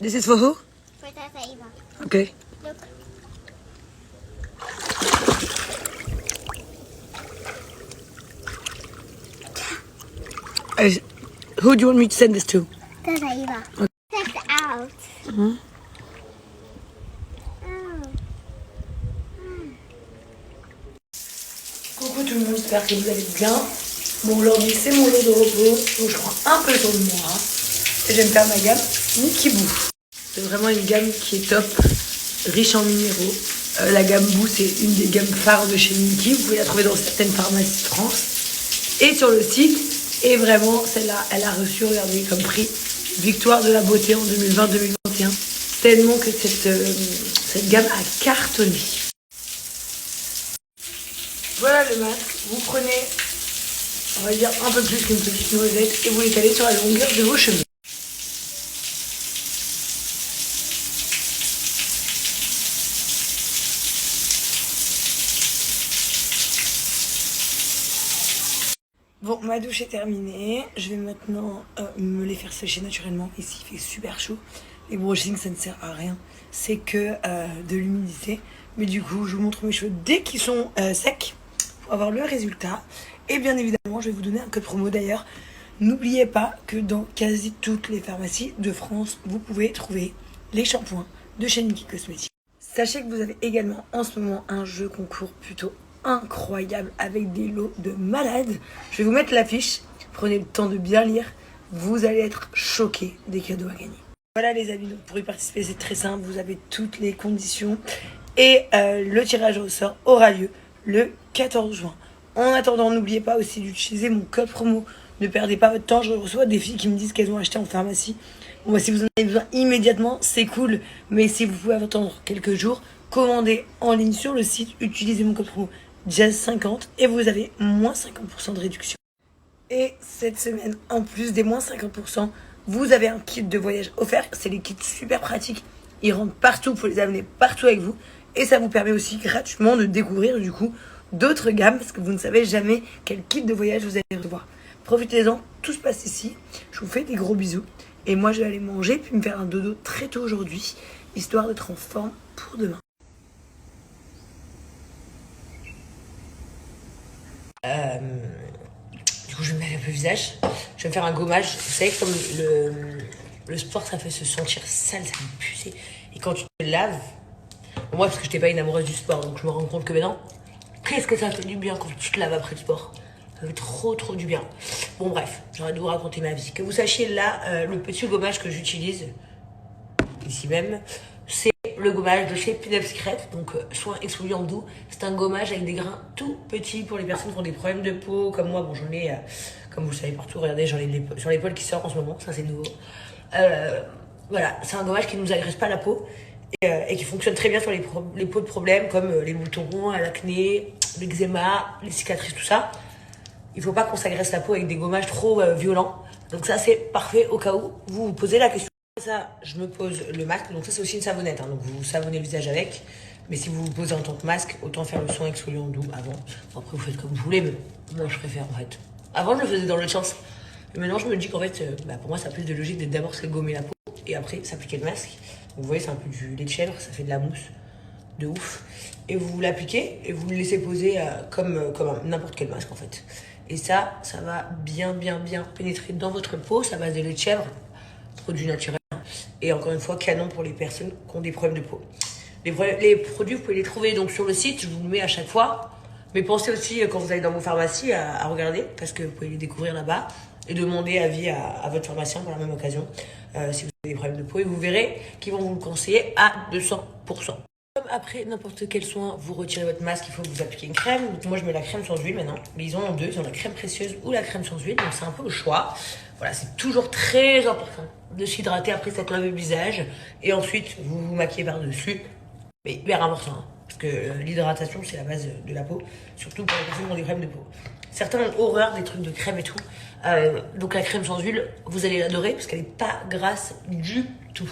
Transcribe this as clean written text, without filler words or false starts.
This is for who? For Tata Eva. Okay. Look. Who do you want me to send this to? Tata Eva. Okay. Check it out. Mm-hmm. Coucou tout le monde, j'espère que vous allez bien. Bon, aujourd'hui c'est mon jour de repos, donc je prends un peu sur moi. Et je vais me faire ma gamme Mickey Boo. C'est vraiment une gamme qui est top, riche en minéraux. La gamme Boo, c'est une des gammes phares de chez Mickey. Vous pouvez la trouver dans certaines pharmacies de France et sur le site. Et vraiment, celle-là, elle a reçu, regardez, comme prix Victoire de la beauté en 2020-2021. Tellement que cette gamme a cartonné. Voilà le masque. Vous prenez, on va dire, un peu plus qu'une petite noisette et vous l'étalez sur la longueur de vos cheveux. Bon, ma douche est terminée. Je vais maintenant me les faire sécher naturellement. Ici, il fait super chaud. Les brushings, ça ne sert à rien. C'est que de l'humidité. Mais du coup, je vous montre mes cheveux dès qu'ils sont secs pour avoir le résultat. Et bien évidemment, je vais vous donner un code promo d'ailleurs. N'oubliez pas que dans quasi toutes les pharmacies de France, vous pouvez trouver les shampoings de chez Mickey Cosmetics. Sachez que vous avez également en ce moment un jeu concours plutôt incroyable avec des lots de malades. Je vais vous mettre l'affiche. Prenez le temps de bien lire. Vous allez être choqués des cadeaux à gagner. Voilà les amis, donc pour y participer, c'est très simple. Vous avez toutes les conditions. Et le tirage au sort aura lieu le 14 juin. En attendant, n'oubliez pas aussi d'utiliser mon code promo. Ne perdez pas votre temps. Je reçois des filles qui me disent qu'elles ont acheté en pharmacie. Bon, bah, si vous en avez besoin immédiatement, c'est cool. Mais si vous pouvez attendre quelques jours, commandez en ligne sur le site. Utilisez mon code promo Jazz50 et vous avez moins 50% de réduction. Et cette semaine, en plus des moins 50%, vous avez un kit de voyage offert. C'est les kits super pratiques. Ils rentrent partout, il faut les amener partout avec vous. Et ça vous permet aussi gratuitement de découvrir du coup d'autres gammes parce que vous ne savez jamais quel kit de voyage vous allez recevoir. Profitez-en, tout se passe ici. Je vous fais des gros bisous. Et moi, je vais aller manger puis me faire un dodo très tôt aujourd'hui, histoire d'être en forme pour demain. Du coup, je vais me mettre un peu le visage. Je vais me faire un gommage. Vous savez, comme le sport, ça fait se sentir sale, ça me pue. Et quand tu te laves, moi, parce que je n'étais pas une amoureuse du sport, donc je me rends compte que maintenant, qu'est-ce que ça fait du bien quand tu te laves après le sport. Ça fait trop du bien. Bon bref, j'arrête de vous raconter ma vie. Que vous sachiez là, le petit gommage que j'utilise, ici même, c'est le gommage de chez Pinup Secret, donc soin exfoliant doux. C'est un gommage avec des grains tout petits pour les personnes qui ont des problèmes de peau, comme moi. Bon, j'en ai, comme vous le savez partout, regardez, j'en ai sur l'épaule qui sort en ce moment, ça c'est nouveau. Voilà, c'est un gommage qui ne nous agresse pas la peau et qui fonctionne très bien sur les peaux de problèmes comme les boutons, l'acné, l'eczéma, les cicatrices, tout ça. Il ne faut pas qu'on s'agresse la peau avec des gommages trop violents. Donc ça, c'est parfait au cas où vous vous posez la question. Ça, je me pose le masque. Donc ça, c'est aussi une savonnette. Donc vous savonnez le visage avec. Mais si vous vous posez en tant que masque, autant faire le soin exfoliant doux avant. Après, vous faites comme vous voulez, mais moi, je préfère en fait. Avant, je le faisais dans l'autre sens. Mais maintenant, je me dis qu'en fait, pour moi, ça a plus de logique d'être d'abord se gommer la peau et après s'appliquer le masque. Donc, vous voyez, c'est un peu du lait de chèvre. Ça fait de la mousse de ouf. Et vous l'appliquez et vous le laissez poser comme n'importe quel masque en fait. Et ça va bien pénétrer dans votre peau. Ça base de lait de chèvre, produit naturel. Et encore une fois, canon pour les personnes qui ont des problèmes de peau. Les produits, vous pouvez les trouver donc sur le site. Je vous le mets à chaque fois. Mais pensez aussi, quand vous allez dans vos pharmacies, à regarder. Parce que vous pouvez les découvrir là-bas. Et demander avis à votre pharmacien pour la même occasion. Si vous avez des problèmes de peau. Et vous verrez qu'ils vont vous le conseiller à 200%. Comme après n'importe quel soin, vous retirez votre masque, il faut que vous appliquiez une crème. Donc moi, je mets la crème sans huile maintenant. Mais ils en ont deux, ils ont la crème précieuse ou la crème sans huile. Donc c'est un peu au choix. Voilà, c'est toujours très important de s'hydrater après cette lave de visage. Et ensuite, vous vous maquillez par-dessus. Mais hyper important, hein, parce que l'hydratation, c'est la base de la peau. Surtout pour les personnes qui ont des problèmes de peau. Certains ont horreur des trucs de crème et tout. Donc la crème sans huile, vous allez l'adorer parce qu'elle n'est pas grasse du tout.